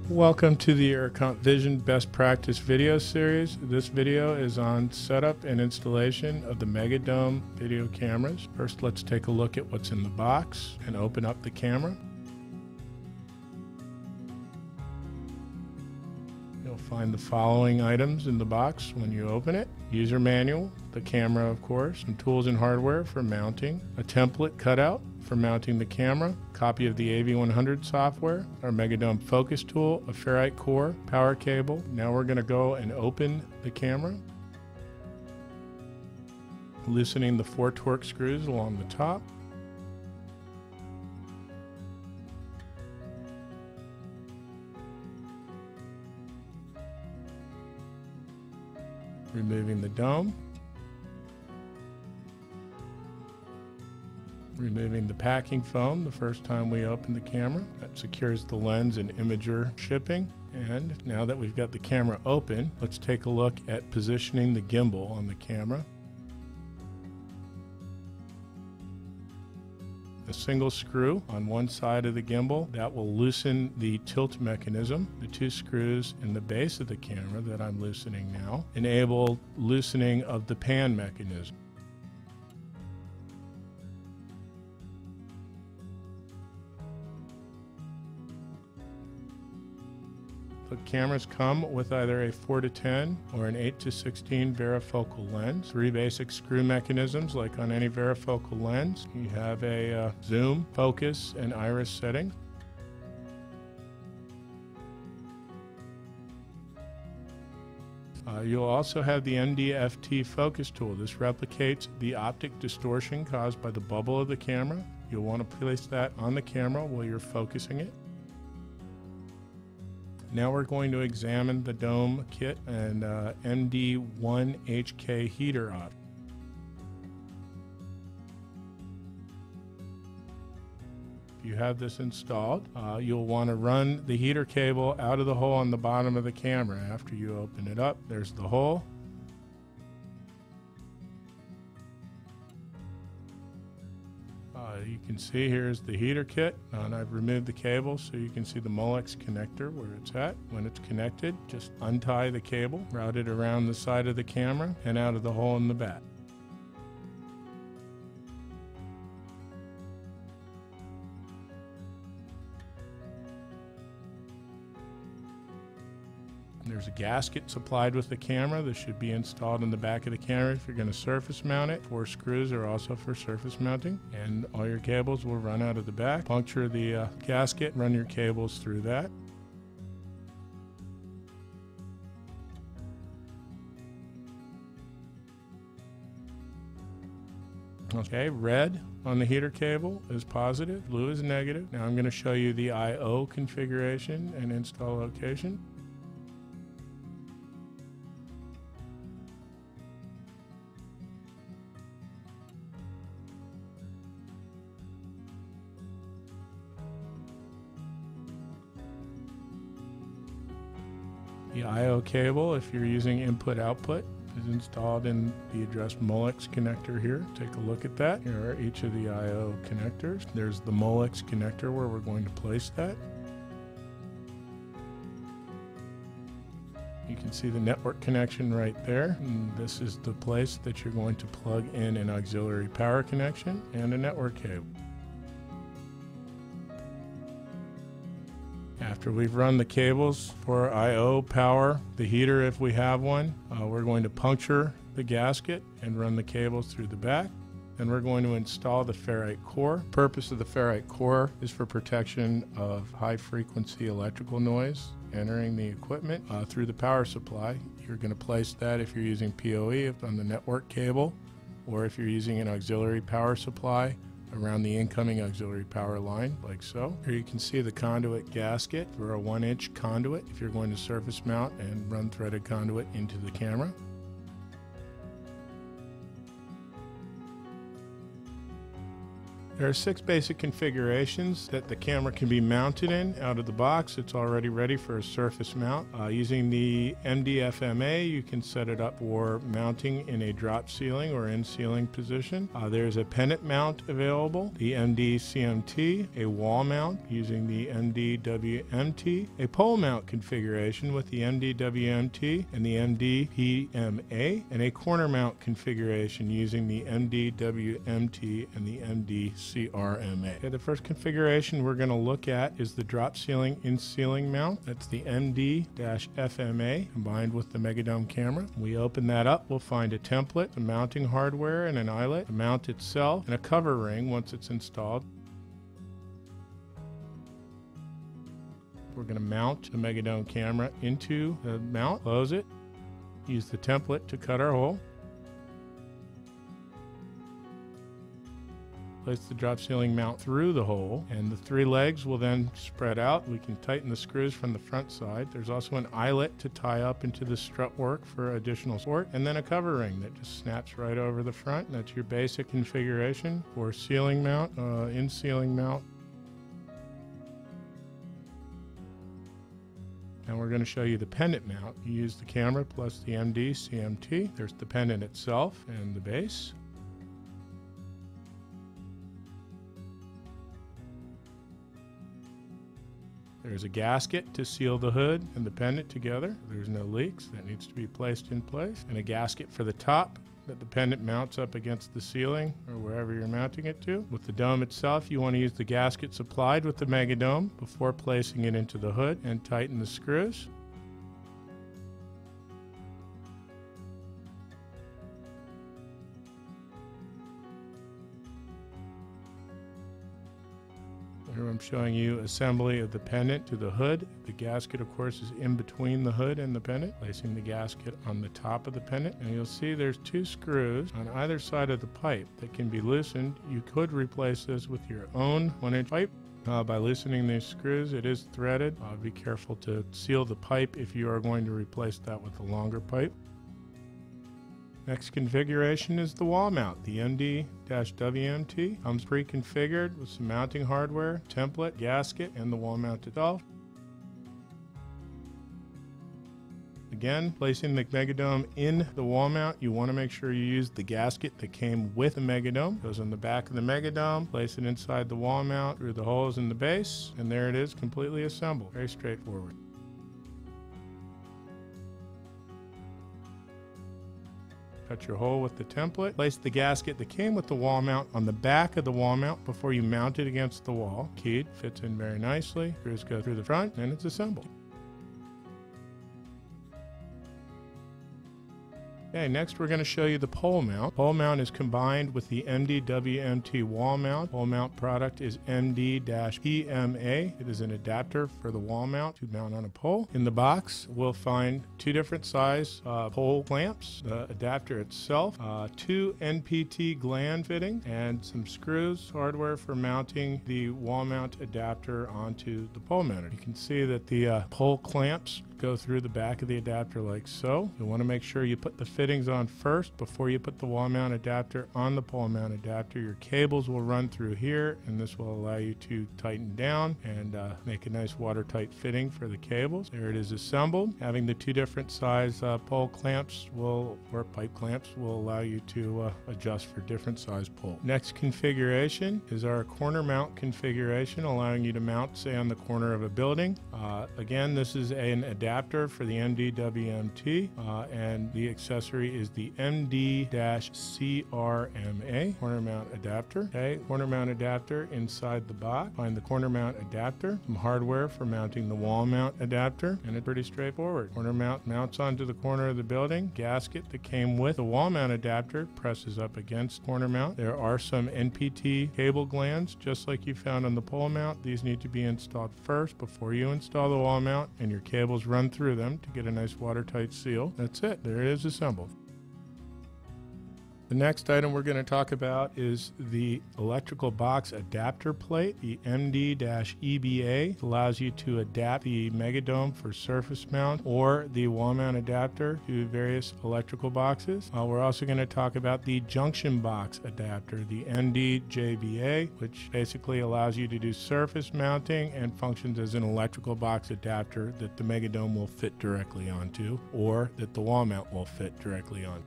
Welcome to the Arecont Vision Best Practice video series. This video is on setup and installation of the MegaDome video cameras. First, let's take a look at what's in the box and open up the camera. You'll find the following items in the box when you open it. User manual, the camera of course, some tools and hardware for mounting, a template cutout for mounting the camera, copy of the AV100 software, our MegaDome focus tool, a ferrite core, power cable. Now we're going to go and open the camera. Loosening the 4 Torx screws along the top. Removing the dome. Removing the packing foam the first time we open the camera. That secures the lens and imager shipping. And now that we've got the camera open, let's take a look at positioning the gimbal on the camera. A single screw on one side of the gimbal that will loosen the tilt mechanism. The 2 screws in the base of the camera that I'm loosening now enable loosening of the pan mechanism. The cameras come with either a 4-10 or an 8-16 varifocal lens. 3 basic screw mechanisms like on any varifocal lens. You have a zoom, focus, and iris setting. You'll also have the MDFT focus tool. This replicates the optic distortion caused by the bubble of the camera. You'll want to place that on the camera while you're focusing it. Now we're going to examine the dome kit and MD1HK heater option. If you have this installed, you'll want to run the heater cable out of the hole on the bottom of the camera. After you open it up, there's the hole. You can see here's the heater kit, and I've removed the cable so you can see the Molex connector where it's at. When it's connected, just untie the cable, route it around the side of the camera and out of the hole in the back. There's a gasket supplied with the camera. This should be installed in the back of the camera if you're going to surface mount it. 4 screws are also for surface mounting, and all your cables will run out of the back. Puncture the gasket, run your cables through that. Okay, red on the heater cable is positive, blue is negative. Now I'm going to show you the I/O configuration and install location. The I/O cable, if you're using input-output, is installed in the addressed Molex connector here. Take a look at that. Here are each of the I/O connectors. There's the Molex connector where we're going to place that. You can see the network connection right there. And this is the place that you're going to plug in an auxiliary power connection and a network cable. After we've run the cables for I/O power, the heater if we have one, we're going to puncture the gasket and run the cables through the back. Then we're going to install the ferrite core. The purpose of the ferrite core is for protection of high frequency electrical noise entering the equipment through the power supply. You're going to place that if you're using PoE on the network cable, or if you're using an auxiliary power supply around the incoming auxiliary power line, like so. Here you can see the conduit gasket for a 1-inch conduit if you're going to surface mount and run threaded conduit into the camera. There are 6 basic configurations that the camera can be mounted in. Out of the box, it's already ready for a surface mount. Using the MDFMA, you can set it up for mounting in a drop ceiling or in ceiling position. There's a pennant mount available, the MD-CMT, a wall mount using the MD-WMT, a pole mount configuration with the MD-WMT and the MD-PMA, and a corner mount configuration using the MD-WMT and the MD-CRMA. Okay, the first configuration we're going to look at is the drop ceiling in ceiling mount. That's the MD-FMA combined with the MegaDome camera. We open that up, we'll find a template, the mounting hardware and an eyelet, the mount itself, and a cover ring once it's installed. We're going to mount the MegaDome camera into the mount, close it, use the template to cut our hole. Place the drop ceiling mount through the hole, and the 3 legs will then spread out. We can tighten the screws from the front side. There's also an eyelet to tie up into the strut work for additional support, and then a cover ring that just snaps right over the front. That's your basic configuration for ceiling mount, in ceiling mount. Now we're going to show you the pendant mount. You use the camera plus the MD-CMT. There's the pendant itself and the base. There's a gasket to seal the hood and the pendant together. There's no leaks. That needs to be placed in place. And a gasket for the top that the pendant mounts up against the ceiling or wherever you're mounting it to. With the dome itself, you want to use the gasket supplied with the MegaDome before placing it into the hood and tighten the screws. Here I'm showing you assembly of the pendant to the hood. The gasket, of course, is in between the hood and the pendant. Placing the gasket on the top of the pendant, and you'll see there's 2 screws on either side of the pipe that can be loosened. You could replace this with your own 1-inch pipe. By loosening these screws, it is threaded. Be careful to seal the pipe if you are going to replace that with a longer pipe. Next configuration is the wall mount. The MD-WMT comes pre-configured with some mounting hardware, template, gasket, and the wall mount itself. Again, placing the MegaDome in the wall mount, you want to make sure you use the gasket that came with the MegaDome. It goes on the back of the MegaDome, place it inside the wall mount through the holes in the base, and there it is, completely assembled. Very straightforward. Cut your hole with the template. Place the gasket that came with the wall mount on the back of the wall mount before you mount it against the wall. Keyed, fits in very nicely. Screws go through the front, and it's assembled. Okay, next we're going to show you the pole mount. Pole mount is combined with the MD-WMT wall mount. Pole mount product is MD-PMA. It is an adapter for the wall mount to mount on a pole. In the box, we'll find 2 different size pole clamps, the adapter itself, 2 NPT gland fittings, and some screws, hardware for mounting the wall mount adapter onto the pole mounter. You can see that the pole clamps go through the back of the adapter like so. You want to make sure you put the fittings on first before you put the wall mount adapter on the pole mount adapter. Your cables will run through here, and this will allow you to tighten down and make a nice watertight fitting for the cables. There it is assembled. Having the 2 different size pole clamps or pipe clamps will allow you to adjust for different size pole. Next configuration is our corner mount configuration, allowing you to mount, say, on the corner of a building. Again, this is an adapter for the MD-WMT, and the accessory is the MD-CRMA corner mount adapter. Okay, corner mount adapter inside the box. Find the corner mount adapter, some hardware for mounting the wall mount adapter, and it's pretty straightforward. Corner mount mounts onto the corner of the building. Gasket that came with the wall mount adapter presses up against corner mount. There are some NPT cable glands, just like you found on the pole mount. These need to be installed first before you install the wall mount, and your cables run through them to get a nice watertight seal. That's it. There it is assembled. The next item we're going to talk about is the electrical box adapter plate, the MD-EBA. Allows you to adapt the MegaDome for surface mount or the wall mount adapter to various electrical boxes. We're also going to talk about the junction box adapter, the ND-JBA, which basically allows you to do surface mounting and functions as an electrical box adapter that the MegaDome will fit directly onto, or that the wall mount will fit directly on.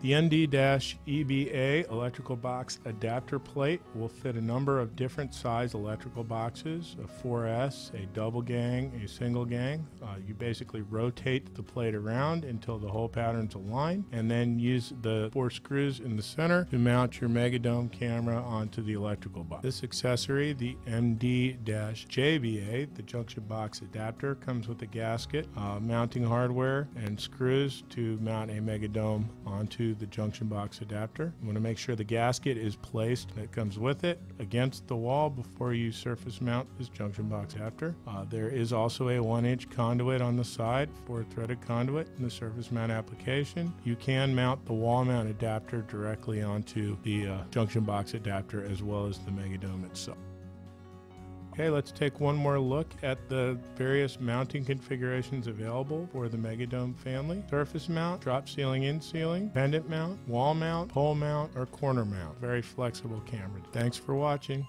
The ND-EBA electrical box adapter plate will fit a number of different size electrical boxes, a 4S, a double gang, a single gang. You basically rotate the plate around until the whole pattern's aligned, and then use the 4 screws in the center to mount your MegaDome camera onto the electrical box. This accessory, the MD-JBA, the junction box adapter, comes with a gasket, mounting hardware, and screws to mount a MegaDome onto the junction box adapter. You want to make sure the gasket is placed that comes with it against the wall before you surface mount this junction box adapter. There is also a 1-inch conduit on the side for threaded conduit in the surface mount application. You can mount the wall mount adapter directly onto the junction box adapter as well as the MegaDome itself. Okay, let's take one more look at the various mounting configurations available for the MegaDome family. Surface mount, drop ceiling in ceiling, pendant mount, wall mount, pole mount, or corner mount. Very flexible camera. Thanks for watching.